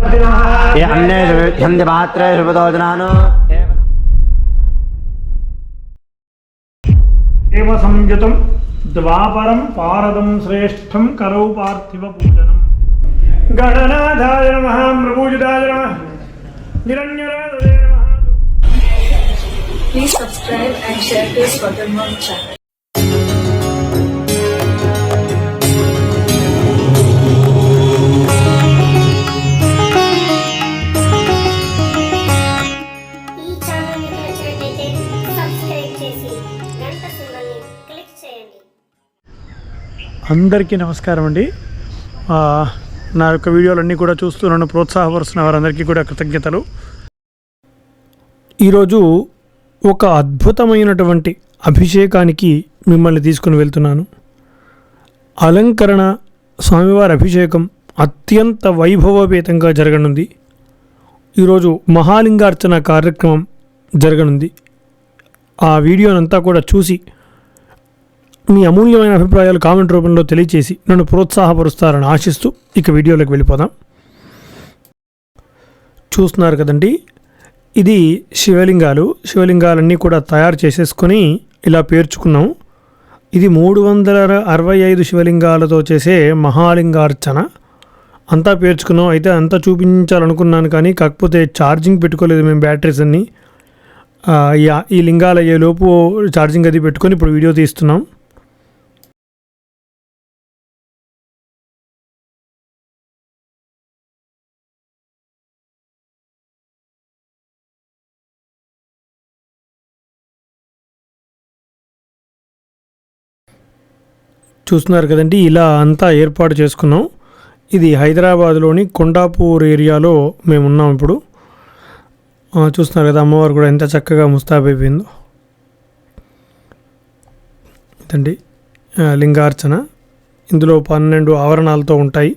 ये अन्ये छन्दे पात्रे शुभदोजनानो एव संयुतं द्वापरं पारदं श्रेष्ठं करौ पार्थिव पूजनम् गणनाथाय नमः प्रपूजिताय नमः निरञ्जनाय नमः। Please subscribe and share this Watermark channel. అందరికీ నమస్కారం అండి. నా యొక్క వీడియోలన్నీ కూడా చూస్తూ నన్ను ప్రోత్సాహపరుస్తున్న వారందరికీ కూడా కృతజ్ఞతలు. ఈరోజు ఒక అద్భుతమైనటువంటి అభిషేకానికి మిమ్మల్ని తీసుకుని వెళ్తున్నాను. అలంకరణ స్వామివారి అభిషేకం అత్యంత వైభవపేతంగా జరగనుంది. ఈరోజు మహాలింగార్చన కార్యక్రమం జరగనుంది. ఆ వీడియోనంతా కూడా చూసి మీ అమూల్యమైన అభిప్రాయాలు కామెంట్ రూపంలో తెలియచేసి నన్ను ప్రోత్సాహపరుస్తారని ఆశిస్తూ ఇక వీడియోలోకి వెళ్ళిపోదాం. చూస్తున్నారు కదండి, ఇది శివలింగాలన్నీ కూడా తయారు చేసేసుకొని ఇలా పేర్చుకున్నాం. ఇది 365 శివలింగాలతో చేసే మహాలింగార్చన. అంతా పేర్చుకున్నాం. అయితే అంతా చూపించాలనుకున్నాను కానీ కాకపోతే ఛార్జింగ్ పెట్టుకోలేదు మేము బ్యాటరీస్ అన్నీ. ఈ లింగాలు అయ్యేలోపు ఛార్జింగ్ అది పెట్టుకొని ఇప్పుడు వీడియో తీస్తున్నాం. చూస్తున్నారు కదండి, ఇలా అంతా ఏర్పాటు చేసుకున్నాం. ఇది హైదరాబాద్లోని కొండాపూర్ ఏరియాలో మేము ఉన్నాం ఇప్పుడు. చూస్తున్నారు కదా, అమ్మవారు కూడా ఎంత చక్కగా ముస్తాబైపోయిందో. ఇదండి లింగార్చన. ఇందులో 12 ఆవరణాలతో ఉంటాయి.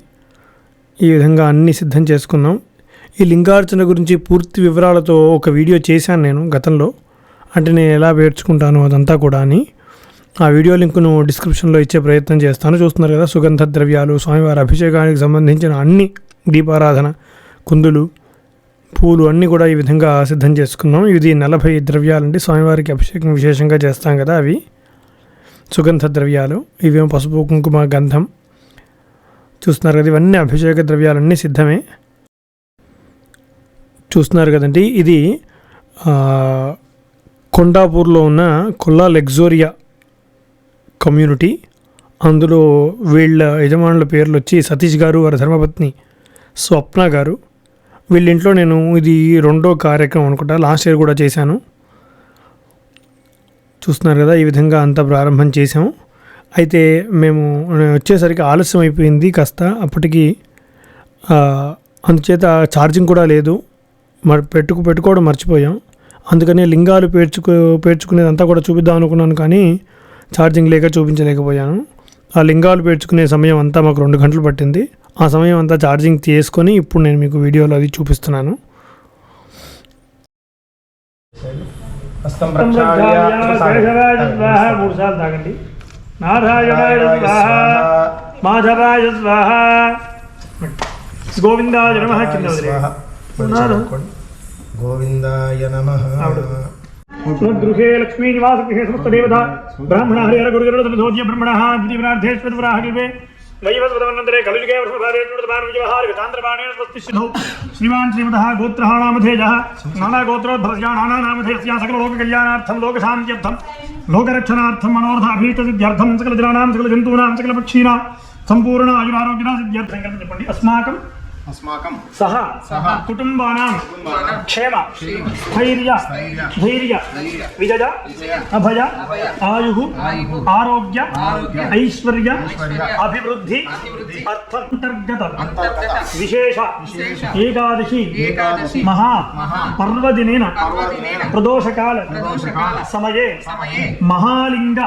ఈ విధంగా అన్నీ సిద్ధం చేసుకున్నాం. ఈ లింగార్చన గురించి పూర్తి వివరాలతో ఒక వీడియో చేశాను నేను గతంలో. అంటే నేను ఎలా పేర్చుకుంటాను అదంతా కూడా అని. ఆ వీడియో లింకును డిస్క్రిప్షన్లో ఇచ్చే ప్రయత్నం చేస్తాను. చూస్తున్నారు కదా, సుగంధ ద్రవ్యాలు, స్వామివారి అభిషేకానికి సంబంధించిన అన్ని, దీపారాధన, కుందులు, పూలు అన్నీ కూడా ఈ విధంగా సిద్ధం చేసుకున్నాం. ఇది 40 ద్రవ్యాలండి. స్వామివారికి అభిషేకం విశేషంగా చేస్తాం కదా, అవి సుగంధ ద్రవ్యాలు. ఇవేమో పసుపు, కుంకుమ, గంధం. చూస్తున్నారు కదా, ఇవన్నీ అభిషేక ద్రవ్యాలన్నీ సిద్ధమే. చూస్తున్నారు కదండి, ఇది కొండాపూర్లో ఉన్న కొల్లా లెగ్జోరియా కమ్యూనిటీ. అందులో వీళ్ళ యజమానుల పేర్లు వచ్చి సతీష్ గారు, వారి ధర్మపత్ని స్వప్న గారు. వీళ్ళ ఇంట్లో నేను ఇది 2వ కార్యక్రమం అనుకుంటా, లాస్ట్ ఇయర్ కూడా చేశాను. చూస్తున్నారు కదా, ఈ విధంగా అంతా ప్రారంభం చేసాము. అయితే మేము వచ్చేసరికి ఆలస్యం అయిపోయింది కాస్త. అప్పటికి అందుచేత ఛార్జింగ్ కూడా లేదు, పెట్టుకోవడం మర్చిపోయాం. అందుకనే లింగాలు పేర్చుకునేదంతా కూడా చూపిద్దాం అనుకున్నాను కానీ ఛార్జింగ్ లేక చూపించలేకపోయాను. ఆ లింగాలు పేర్చుకునే సమయం అంతా మాకు 2 గంటలు పట్టింది. ఆ సమయం అంతా ఛార్జింగ్ చేసుకొని ఇప్పుడు నేను మీకు వీడియోలో అది చూపిస్తున్నాను. గోవిందాయ నమః. గోవిందాయ నమః. గృహే లక్ష్మీ నివాస గృహే సమస్త దేవత బ్రాహ్మణ హరిహర గురుజనోద్య బ్రహ్మణ ద్విప్రార్థేశ్వరాగివే వైవస్వతమన్నంతరే కలుయుగే వర్షభారేణుర్దమానువిజవహారితాంధ్రబాణేన స్వస్తిష్ఠౌ శ్రీమాన్ శ్రీమతః గోత్రః నామధేయః నానాగోత్రోద్భవస్యా నానానామధేయస్యా సకలలోకకళ్యాణార్థం లోకశాంత్యర్థం లోకరక్షణార్థం మనోరథాభీష్టసిద్ధ్యర్థం సకలజనానాం సకలజంతూనాం సకలపక్షీనాం సంపూర్ణ ఆయురారోగ్యనా సిద్ధ్యర్థం కలిపి చెప్పండి. అస్మాకం సహ కుటుంబానాం క్షేమ స్థైర్య ధైర్య విజయ అభయ ఆయు ఆరోగ్య ఐశ్వర్య అభివృద్ధి అర్థంతర్గత విశేష ఏకాదశి మహా పర్వదినేన ప్రదోషకాల సమయే మహాలింగ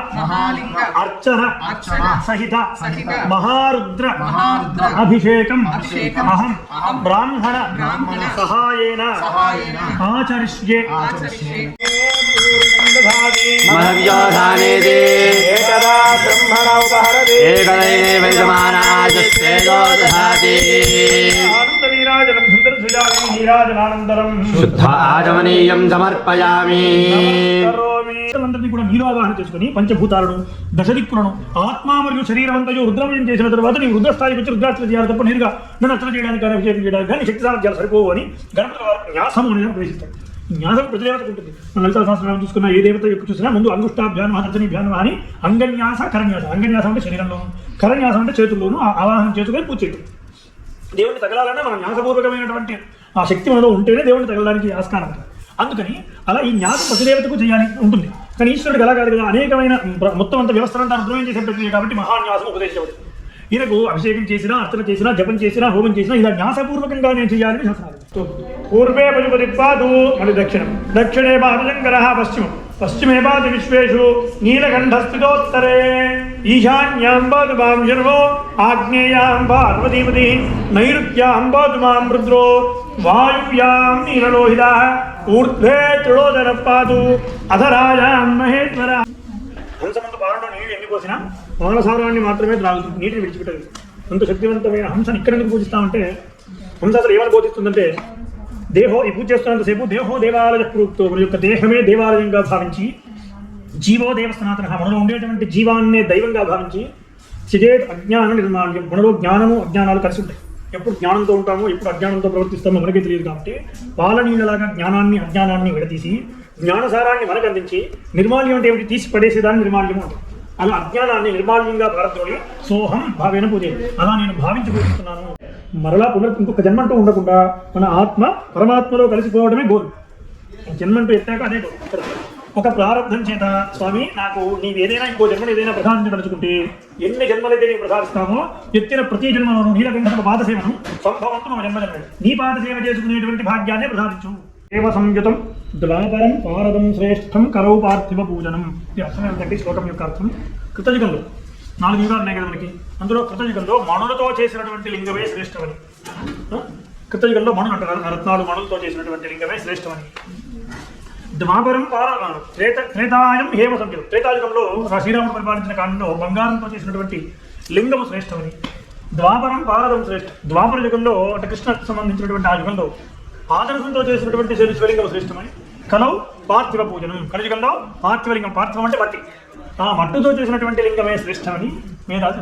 అర్చన సహిత మహారుద్ర అభిషేకం అహం బ్రాహ్మణ సహాయేన ఆచరిష్యే. महव्योधानेति एकदा ब्रह्मण उपहरति एकदैव यजमानाय स्तेजो दधाति आनन्दनीराजनं सुन्दर నీరాజనానంతరం శుద్ధ ఆచమనీయం సమర్పయామి. అందరినీ కూడా నీరావాహన చేసుకుని పంచభూతాలను దశదిక్కులను ఆత్మ మరియు శరీరం అంతా రుద్రమయం చేసిన తర్వాత నీ రుద్రస్థాయికి వచ్చి రుద్రార్చన చేయాలి తప్ప నేరుగా నన్ను అర్చన చేయడానికి కానీ అభిషేకం చేయడానికి కానీ శక్తి సామర్థ్యాలు సరిపోవు అని గణపతి వారు న్యాసం అనేది ప్రవేశిస్తాడు. న్యాసం ప్రతిదేవతకు ఉంటుంది. మన లలితా సహస్రనామం చూసుకున్న ఏ దేవత ఎక్కువ చూసినా ముందు అంగుష్టాభ్యానం అర్చనీభ్యానం అని అంగన్యాస కరన్యాసం. అంగన్యాసం అంటే శరీరంలోను, కరన్యాసం అంటే చేతుల్లోనూ ఆవాహనం చేసుకొని పూజ చేయటం. దేవుడిని తగలాలన్నా మనం న్యాసపూర్వకమైనటువంటి ఆ శక్తి మనలో ఉంటేనే దేవుడిని తగలడానికి ఆస్కారం. అందుకని అలా ఈ న్యాసం ప్రతిదేవతకు చేయాలి ఉంటుంది. కానీ ఈశ్వరుడికి అలా కాదు కదా, అనేకమైన మొత్తం అంత వ్యవస్థను తాను రుద్రమయం చేసే ప్రక్రియ కాబట్టి మహాన్యాసం ఉపదేశించబడింది. ఈయనకు అభిషేకం చేసినా, అర్చన చేసినా, జపం చేసినా, హోమం చేసినా ఇలా న్యాసపూర్వకంగా నేను చేయాలని శాసనాలు. పూర్వే పశుపతి పాదు మరి దక్షిణం, దక్షిణే పాదశంకర పశ్చిమం, పశ్చిమే పాది విశ్వేషు నీలకంఠస్థితోత్తరే, ఈశాన్యాం పాదు మాం శర్వో, ఆగ్నేయాం పార్వతీపతి, నైరుత్యాం పాదు మాం రుద్రో, వాయువ్యాం నీలలోహిత, ఊర్ధ్వే త్రిలోచన పాదు అధరాయాం మహేశ్వర. హంసమంత బారంలో నీళ్ళు ఎన్ని పోసినా మానసారాన్ని మాత్రమే త్రాగుతుంది, నీటిని విడిచిపెట్టదు. అంత శక్తివంతమైన హంసను ఇక్కడ ఎందుకు పూజిస్తామంటే, హంస అసలు ఏమని బోధిస్తుందంటే, ఈ పూజ చేస్తున్నంతసేపు దేహో దేవాలయ ప్రూక్తో, మన యొక్క దేహమే దేవాలయంగా భావించి, జీవో దేవ సనాతన, మనలో ఉండేటువంటి జీవాన్నే దైవంగా భావించి, చిజేత్ అజ్ఞాన నిర్మాణ్యం, మనలో జ్ఞానము అజ్ఞానాలు కలిసి ఉంటాయి. ఎప్పుడు జ్ఞానంతో ఉంటామో ఎప్పుడు అజ్ఞానంతో ప్రవర్తిస్తామో మనకే తెలియదు. కాబట్టి పాలనీళ్ళలాగా జ్ఞానాన్ని అజ్ఞానాన్ని విడదీసి జ్ఞానసారాన్ని మనకు అందించి, నిర్మాల్యం అంటే ఏమిటి, తీసి పడేసేదాన్ని నిర్మాల్యం ఉంటుంది. అలా అజ్ఞానాన్ని నిర్మాల్యంగా భారద్రోడి సోహం భావేన పూజ, అలా నేను భావించి పూజిస్తున్నాను. మరలా ఇంకొక జన్మంటూ ఉండకుండా మన ఆత్మ పరమాత్మలో కలిసిపోవడమే గోల్. జన్మంటూ ఎత్తాక అదే గోల్. ఒక ప్రారంభం చేత స్వామి నాకు నీవు ఏదైనా ఇంకో జన్మను ఏదైనా ప్రధానించదలుచుకుంటే, ఎన్ని జన్మలైతే నీవు ప్రసాదిస్తామో ఎత్తిన ప్రతి జన్మలోనూ నీలకంఠ పాదసేవను సంభవంతు మన జన్మజన్మ నీ పాదసేవ చేసుకునేటువంటి భాగ్యాన్ని ప్రసాదించు. దేవ సంయుతం ద్వాపరం పారదం శ్రేష్టం కరౌ పార్థివ పూజనం. ఇది అర్థం ఏమిటంటే శ్లోకం యొక్క అర్థం, కృతయుగంలో 4 యుగాలు ఉన్నాయి కదా మనకి, అందులో కృతయుగంలో మణులతో చేసినటువంటి లింగమే శ్రేష్టమని. కృతయుగంలో మణులు అంటారు, రత్నాలు మణులతో చేసినటువంటి లింగమే శ్రేష్టమని. ద్వాపరం పారదం త్రేతాయం హేమ సంయుతం, త్రేతాయుగంలో శ్రీరాముడు పరిపాలించిన కాలంలో బంగారంతో చేసినటువంటి లింగము శ్రేష్టమని. ద్వాపరం పారదం శ్రేష్టం, ద్వాపర యుగంలో అంటే కృష్ణకు సంబంధించినటువంటి ఆ యుగంలో పాదరసంతో చేసినటువంటి శివలింగం శ్రేష్టమని. కలౌ పార్థివ పూజనం, కలియుగంలో పార్థివలింగం, పార్థివం అంటే మట్టి, ఆ మట్టుతో చేసినటువంటి లింగమే శ్రేష్టమని మేధాది.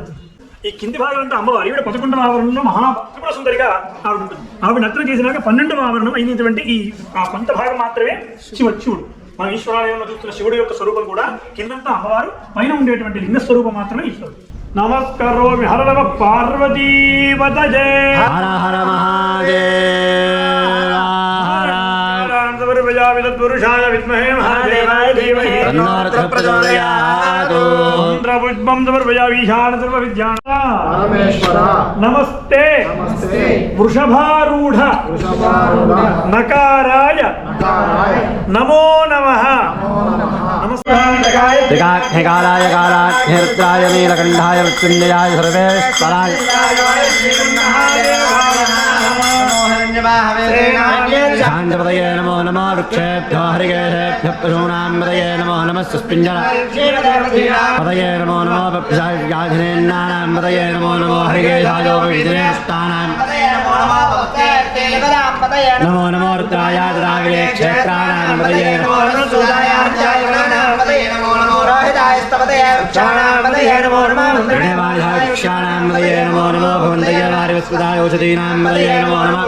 ఈ కింది భాగం అంతా అమ్మవారు, ఈవిడ 11వ ఆవరణంలో మహాత్రిపుర సుందరిగా ఆవిడ ఉంటుంది. ఆవిడ నర్తన చేసినాక 12వ ఆవరణం అయినటువంటి ఈ ఆ కొంత భాగం మాత్రమే శివుడు. మన ఈశ్వరాలయంలో చూస్తున్న శివుడు యొక్క స్వరూపం కూడా కిందంతా అమ్మవారు, పైన ఉండేటువంటి లింగ స్వరూపం మాత్రమే ఈశ్వరుడు. నమస్కారోమి హర నమ పార్వతీపతయే, హర హర పురుషాయ విద్మహే మహాదేవాయ ధీమహి తన్నో ప్రచోదయాత్. మంత్రపుష్పం సమర్పయామి ఈశాన సర్వ విద్యాన పరమేశ్వర. నమస్తే వృషభారూఢ నకారాయ నమో నమః. నమస్కారాయ త్రికాగ్నికాలాయ కాలాగ్నిరుద్రాయ నీలకంఠాయ మృత్యుంజయాయ సర్వేశ్వరాయ శాంతపదయే నమో నమో వృక్షేభ్యో హరికేశేభ్యః పశూనాం పదయే నమో నమః సుస్పింజన పదయే నమో నమో పక్షాధినేన్నానాం పదయే నమో నమో హరికేశాయోపవిధినేష్టానాం నమో నమో రుద్రాయ రాగిరే క్షేత్రానాం పదయే నమో నమో వృక్షాణాం పదయే నమో నమో భవంతయే వారివస్పదాయ ఔషధీనాం పదయే నమో నమః.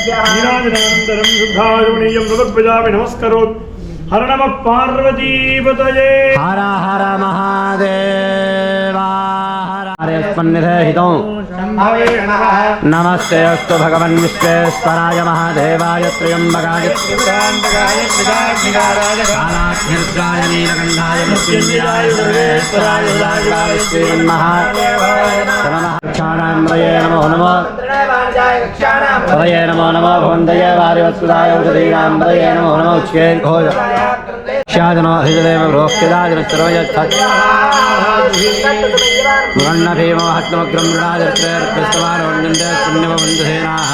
నీరాజనానంతరం శుద్ధారుణీయం సమర్పయామి. నమస్కరోత్. హర నమ పార్వతీపతయే, హర హర మహాదేవా హరస్మన్నిధేహితం. నమస్తే అస్తు భగవన్ విశ్వేశ్వరాయ మహాదేవాయ త్ర్యంబకాయ కాలాగ్నిరుద్రాయ నీలకంఠాయ మృత్యుంజయాయ సర్వేశ్వరాయ శ్రీమన్నారాయణాయ నమో నమో పదయే నమో నమో భవంతయే వారివత్సుదాయ ఔషధీనాం పదయే నమో నమో ఉచ్ఛేద్ఘోష शाजनो हिजदेव रोक्यदाजन सर्वयच्छत् मुरण्णभीमो हत्नमग्रं मृणाजत्रयर्कृष्टवारोण्यन्ते पुण्यवबन्धुसेनाः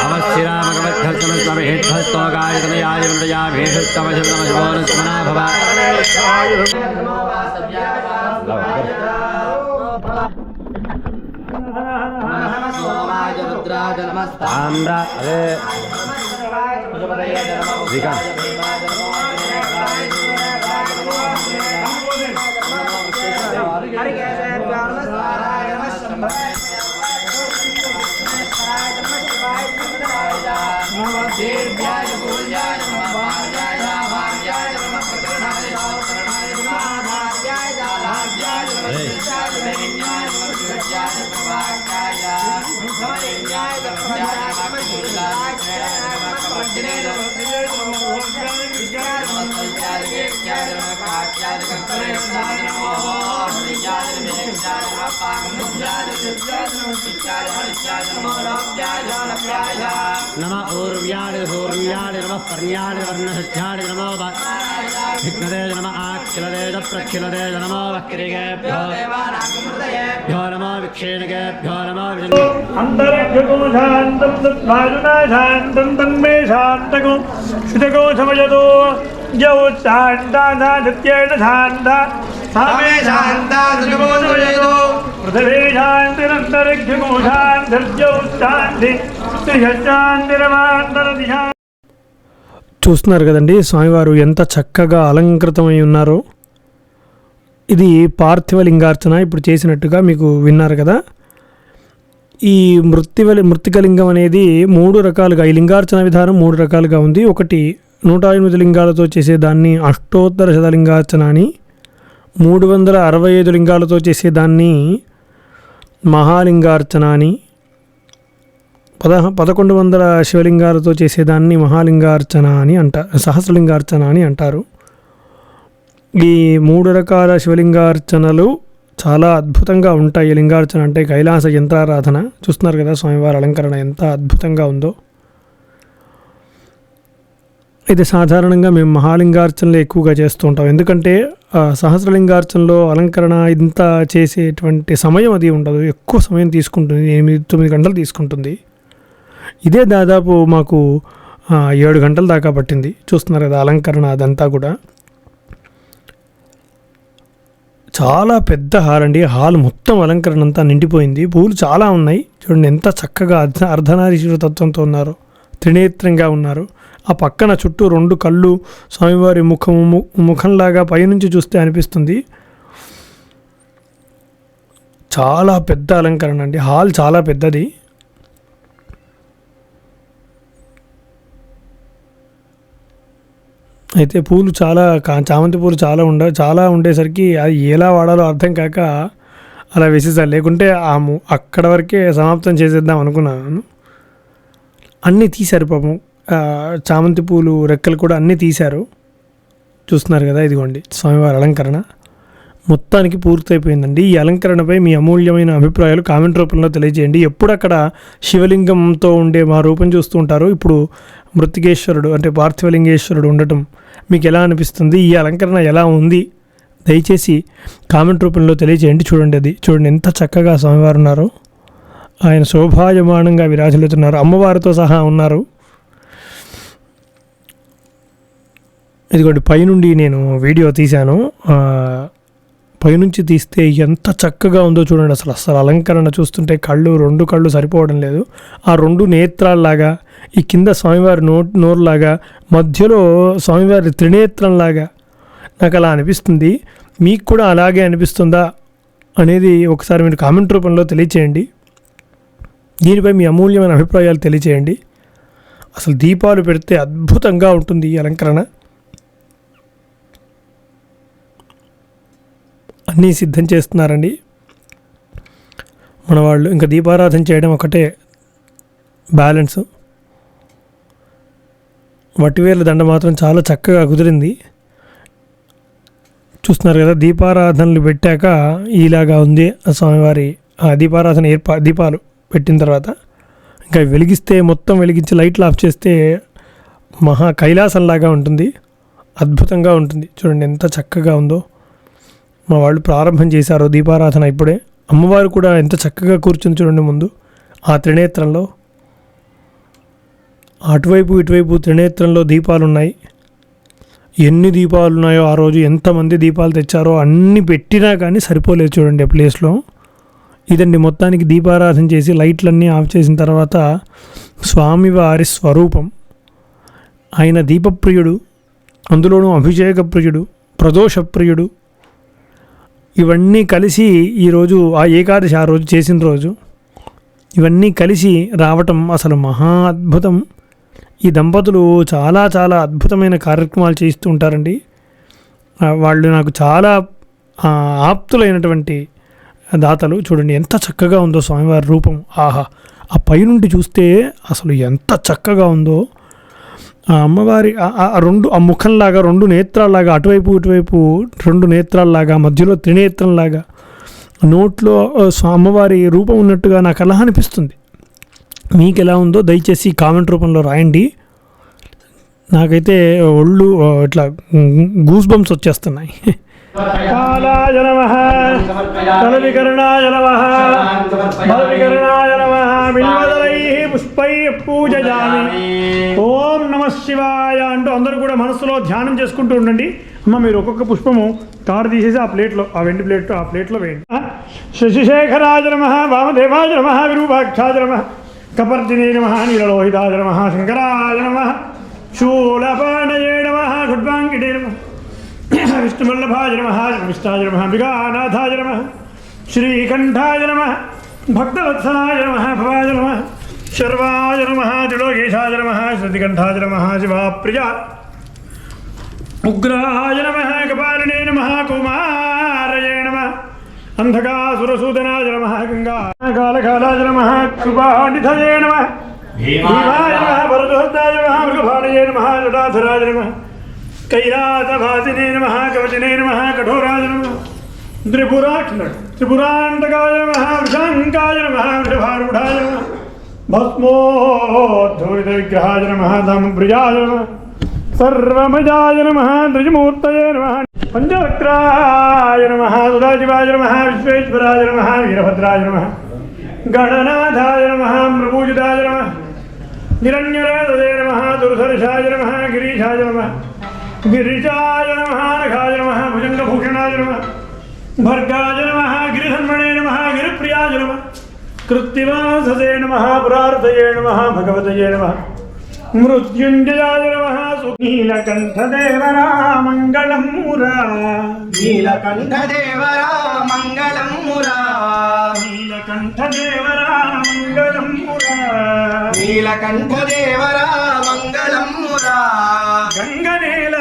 अवश्यरामगमद्धस्तमस्महेद्धस्तोगायतनयाय मृडयाभेषस्तमशब्दमशोनस्मना भव ताम्रा अरे नमः ऊर्व्याय सूर्याय नमः पर्याय वर्णसत्याय नमो विघ्नदे नमः आखिलदे प्रखिलदे नमो वक्रिगेभ्यो नमो विक्षेणगेभ्यो नमो अंतरिक्षको शान्तं तद्वायुना शान्तं तन्मे शान्तको शुचको समयतो यौ शान्ताधादित्येन शान्ता सामे शान्ता शुचको समयतो पृथिवी शान्तिरन्तरिक्षको शान्तिर्यौ शान्ति త్రిశాంతిరమాంతరదిశా. చూస్తున్నారు కదండి స్వామివారు ఎంత చక్కగా అలంకృతమై ఉన్నారో. ఇది పార్థివ లింగార్చన ఇప్పుడు చేసినట్టుగా మీకు విన్నారు కదా. ఈ మృత్తికలింగం అనేది 3 రకాలుగా, ఈ లింగార్చన విధానం 3 రకాలుగా ఉంది. ఒకటి 108 లింగాలతో చేసేదాన్ని అష్టోత్తర శతలింగార్చన అని, 365 లింగాలతో చేసేదాన్ని మహాలింగార్చన అని, 1100 శివలింగాలతో చేసేదాన్ని మహాలింగార్చన అని అంటారు, సహస్రలింగార్చన అని అంటారు. ఈ 3 రకాల శివలింగార్చనలు చాలా అద్భుతంగా ఉంటాయి. లింగార్చన అంటే కైలాస యంత్రారాధన. చూస్తున్నారు కదా స్వామివారి అలంకరణ ఎంత అద్భుతంగా ఉందో. ఇది సాధారణంగా మేము మహాలింగార్చనలు ఎక్కువగా చేస్తూ ఉంటాం. ఎందుకంటే సహస్రలింగార్చనలో అలంకరణ ఇంత చేసేటువంటి సమయం అది ఉండదు, ఎక్కువ సమయం తీసుకుంటుంది, 8-9 గంటలు తీసుకుంటుంది. ఇదే దాదాపు మాకు 7 గంటల దాకా పట్టింది. చూస్తున్నారు కదా అలంకరణ అదంతా కూడా. చాలా పెద్ద హాల్ అండి. హాల్ మొత్తం అలంకరణ అంతా నిండిపోయింది. పూలు చాలా ఉన్నాయి. చూడండి ఎంత చక్కగా అర్ధనారీశ్వర తత్వంతో ఉన్నారు, త్రినేత్రంగా ఉన్నారు. ఆ పక్కన చుట్టూ 2 కళ్ళు స్వామివారి ముఖంలాగా పైనుంచి చూస్తే అనిపిస్తుంది. చాలా పెద్ద అలంకరణ అండి. హాల్ చాలా పెద్దది. అయితే పూలు చాలా చామంతి పూలు చాలా ఉండేసరికి అది ఎలా వాడాలో అర్థం కాక అలా వేసేసాను. లేకుంటే అక్కడ వరకే సమాప్తం చేసేద్దాం అనుకున్నాను. అన్నీ తీశారు పాపం. చామంతి పూలు రెక్కలు కూడా అన్నీ తీశారు. చూస్తున్నారు కదా, ఇదిగోండి స్వామివారి అలంకరణ మొత్తానికి పూర్తయిపోయిందండి. ఈ అలంకరణపై మీ అమూల్యమైన అభిప్రాయాలు కామెంట్ రూపంలో తెలియజేయండి. ఎప్పుడు అక్కడ శివలింగంతో ఉండే మా రూపం చూస్తూ ఉంటారు, ఇప్పుడు మృత్తికేశ్వరుడు అంటే పార్థివలింగేశ్వరుడు ఉండటం మీకు ఎలా అనిపిస్తుంది, ఈ అలంకరణ ఎలా ఉంది, దయచేసి కామెంట్ రూపంలో తెలియజేయండి. చూడండి ఎంత చక్కగా స్వామివారు ఉన్నారో. ఆయన శోభాయమానంగా విరాజిల్లుతున్నారు, అమ్మవారితో సహా ఉన్నారు. ఇదిగోండి పైనుండి నేను వీడియో తీశాను. పైనుంచి తీస్తే ఎంత చక్కగా ఉందో చూడండి. అసలు అలంకరణ చూస్తుంటే 2 కళ్ళు సరిపోవడం లేదు. ఆ 2 నేత్రాల్లాగా, ఈ కింద స్వామివారి నోరులాగా, మధ్యలో స్వామివారి త్రినేత్రంలాగా నాకు అలా అనిపిస్తుంది. మీకు కూడా అలాగే అనిపిస్తుందా అనేది ఒకసారి మీరు కామెంట్ రూపంలో తెలియచేయండి. దీనిపై మీ అమూల్యమైన అభిప్రాయాలు తెలియచేయండి. అసలు దీపాలు పెడితే అద్భుతంగా ఉంటుంది ఈ అలంకరణ. అన్నీ సిద్ధం చేస్తున్నారండి మన వాళ్ళు. ఇంకా దీపారాధన చేయడం ఒకటే బ్యాలెన్స్. వట్టివేర్ల దండ మాత్రం చాలా చక్కగా కుదిరింది. చూస్తున్నారు కదా, దీపారాధనలు పెట్టాక ఇలాగా ఉంది స్వామివారి దీపారాధన దీపాలు పెట్టిన తర్వాత ఇంకా వెలిగిస్తే మొత్తం వెలిగించి లైట్లు ఆఫ్ చేస్తే మహా కైలాసంలాగా ఉంటుంది, అద్భుతంగా ఉంటుంది. చూడండి ఎంత చక్కగా ఉందో. మా వాళ్ళు ప్రారంభం చేశారు దీపారాధన ఇప్పుడే. అమ్మవారు కూడా ఎంత చక్కగా కూర్చుని చూడండి ముందు ఆ త్రినేత్రంలో. అటువైపు ఇటువైపు త్రినేత్రంలో దీపాలు ఉన్నాయి. ఎన్ని దీపాలు ఉన్నాయో ఆ రోజు ఎంతమంది దీపాలు తెచ్చారో అన్ని పెట్టినా కానీ సరిపోలేదు చూడండి ఆ ప్లేస్లో. ఇదండి మొత్తానికి దీపారాధన చేసి లైట్లన్నీ ఆఫ్ చేసిన తర్వాత స్వామివారి స్వరూపం. ఆయన దీపప్రియుడు, అందులోనూ అభిషేక ప్రియుడు, ప్రదోష ప్రియుడు. ఇవన్నీ కలిసి ఈరోజు ఆ ఏకాదశి ఆ రోజు చేసిన రోజు ఇవన్నీ కలిసి రావటం అసలు మహా అద్భుతం. ఈ దంపతులు చాలా చాలా అద్భుతమైన కార్యక్రమాలు చేస్తూ ఉంటారండి. వాళ్ళు నాకు చాలా ఆప్తులైనటువంటి దాతలు. చూడండి ఎంత చక్కగా ఉందో స్వామివారి రూపం. ఆహా, ఆ పైనుండి చూస్తే అసలు ఎంత చక్కగా ఉందో. ఆ అమ్మవారి ఆ ముఖంలాగా 2 నేత్రాల్లాగా, అటువైపు ఇటువైపు 2 నేత్రాల్లాగా, మధ్యలో త్రినేత్రంలాగా, నోట్లో అమ్మవారి రూపం ఉన్నట్టుగా నాకు అలా అనిపిస్తుంది. మీకు ఎలా ఉందో దయచేసి కామెంట్ రూపంలో రాయండి. నాకైతే ఒళ్ళు ఇట్లా గూస్ బంప్స్ వచ్చేస్తున్నాయి. కాలాయ నమః, కలవికరణాయ నమః, బలవికరణాయ నమః, బిల్వదలైః పుష్పైః పూజయామి. ఓం నమః శివాయ అంటూ అందరూ కూడా మనసులో ధ్యానం చేసుకుంటూ ఉండండి. అమ్మ మీరు ఒక్కొక్క పుష్పము కారు తీసేసి ఆ ప్లేట్లో, ఆ వెండి ప్లేట్ ఆ ప్లేట్లో వేయండి. శశిశేఖరాయ నమః, వామదేవాయ నమః, విరూపాక్షాయ నమః, కపర్దినే నమః, నీలలోహితాయ నమః, శంకరాయ నమః, శూలపాణయే నమః, ఖుడ్వాంగినే నమః, విష్ణువల్లభాయ నమః, విష్టాయ నమః, విగానాథాయ నమః, శ్రీకంఠాయ నమః, భక్తవత్సలాయ నమః, భవాయ నమః, శర్వాయ నమః, త్రిలోకేశాయ నమః, శ్రుతికంఠాయ నమః, శివాప్రియ ఉగ్రాయ నమః, కపాలినే నమః, కుమారయే నమః, అంధకాసురసూదనాయ నమః, గంగాకాళకాలాయ నమః, కృపానిధయే నమః, భీమాయ నమః, భరతహస్తాయ నమః, మృగపాణయే నమః, జటాధరాయ నమః, కైలాసవాసినే నమః, కవచినే నమః, కఠోరాయ నమః, త్రిపురాంతకాయ నమః, వృషాంకాయ నమః, వృషభారూఢాయ నమః, భస్మోద్ధూరిత విగ్రహాయ నమః, ధామప్రియాయ నమః, సర్వమజాయ నమః, ద్విజమూర్తయే నమః, పంచవక్రాయ నమః, సుదాశివాయ నమః, విశ్వేశ్వరాయ నమః, వీరభద్రాయ నమః, గణనాథాయ నమః, మృగూజితాయ నమః, నిరణ్యరాధే నమః, దుర్ధర్షాయ నమః, గిరీశాయ నమః, గిరిజాయ నమః, నఖాయ నమః, భుజంగభూషణాయ నమః, భర్గాయ నమః, గిరిధన్మణే నమః, గిరిప్రియాయ నమః, కృత్తివాససే నమః, పురార్థయే నమః, భగవతయే నమః, మృత్యుంజయాయ నమః, నీలకంఠదేవరా మంగళం మురా, నీలకంఠదేవరా మంగళం మురా, నీలకంఠదేవరా మంగళం మురా, నీలకంఠదేవరా మంగళం మురా, గంగనేల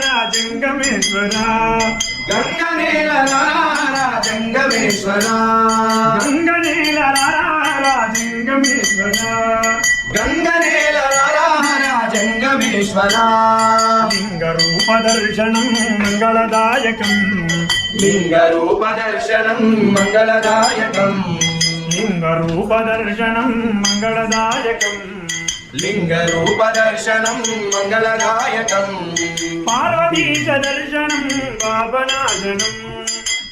రాజంగమేశ్వర, గంగనేల రాజంగమేశ్వర, గంగనేల రాజంగమేశ్వర, గంగనేల రాజంగమేశ్వర, లింగరూపదర్శనం మంగళదాయకం, లింగరూపదర్శనం మంగళదాయకం, లింగరూపదర్శనం మంగళదాయకం, లింగరూపదర్శనం మంగళదాయకం, పార్వతీశ దర్శనం పాపనాశనం,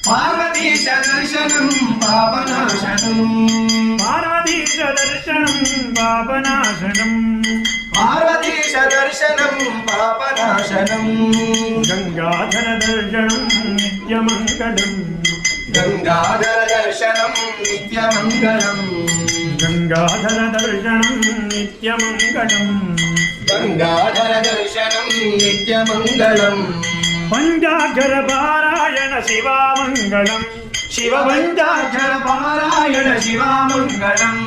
పార్వతీశ దర్శనం పాపనాశనం, పార్వతీశ దర్శనం పాపనాశనం, పార్వతీశ దర్శనం పాపనాశనం, గంగాధర దర్శనం నిత్యమంగళం, గంగాధర దర్శనం నిత్యమంగళం, గంగాధర దర్శనం నిత్యమంగళం, గంగాధర దర్శనం నిత్యమంగళం, పంచాక్షర పారాయణ శివామంగళం, శివ పంచాక్షర పారాయణ శివామంగళం,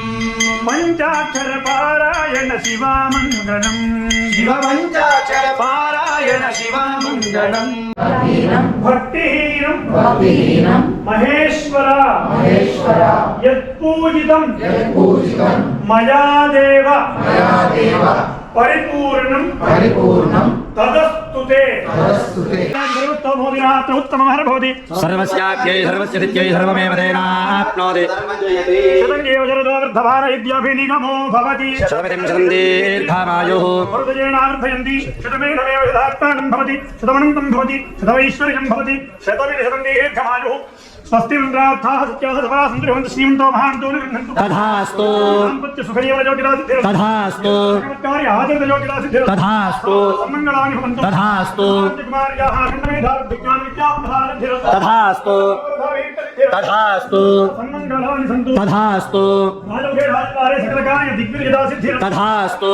పంచాక్షర పారాయణ శివామంగళం, శివ పంచాక్షర పారాయణ శివామంగళం, భక్తిహీనం భక్తిహీనం మహేశ్వర మహేశ్వర యత్పూజితం యత్పూజితం మయా దేవ మయా దేవ పరిపూర్ణం పరిపూర్ణం తదస్తు उत्तमः भवति सर्वस्याख्यै सर्वस्य सिद्ध्यै सर्वमेव तेनाप्नोति शतङ्गेव शरदो वृद्धभारयज्ञाभिनिगमो भवति शतमितिं शतं दीर्घामायुः वर्धयन्ति शतमेनमेव शतात्मानं भवति शतमनन्तं भवति शतमैश्वर्यं भवति शतमिति शतं दीर्घमायुः स्वस्ति इन्द्रार्थाः सत्याः सफलाः सन्तु भवन्तु श्रीमन्तो महान्तो निर्गृह्णन्तु तथास्तु दाम्पत्य सुखदेवज्योतिरासिद्धिरस्तु तथास्तु चमत्कार्य आदर्शज्योतिरासिद्धिरस्तु तथास्तु सम्मङ्गलानि भवन्तु तथास्तु कुमार्याः खण्डमेधाविज्ञानविद्यापहारसिद्धिरस्तु तथास्तु तथास्तु सम्मङ्गलानि सन्तु तथास्तु राजौघे राजद्वारे सकलकार्य दिग्विजयदासिद्धिरस्तु तथास्तु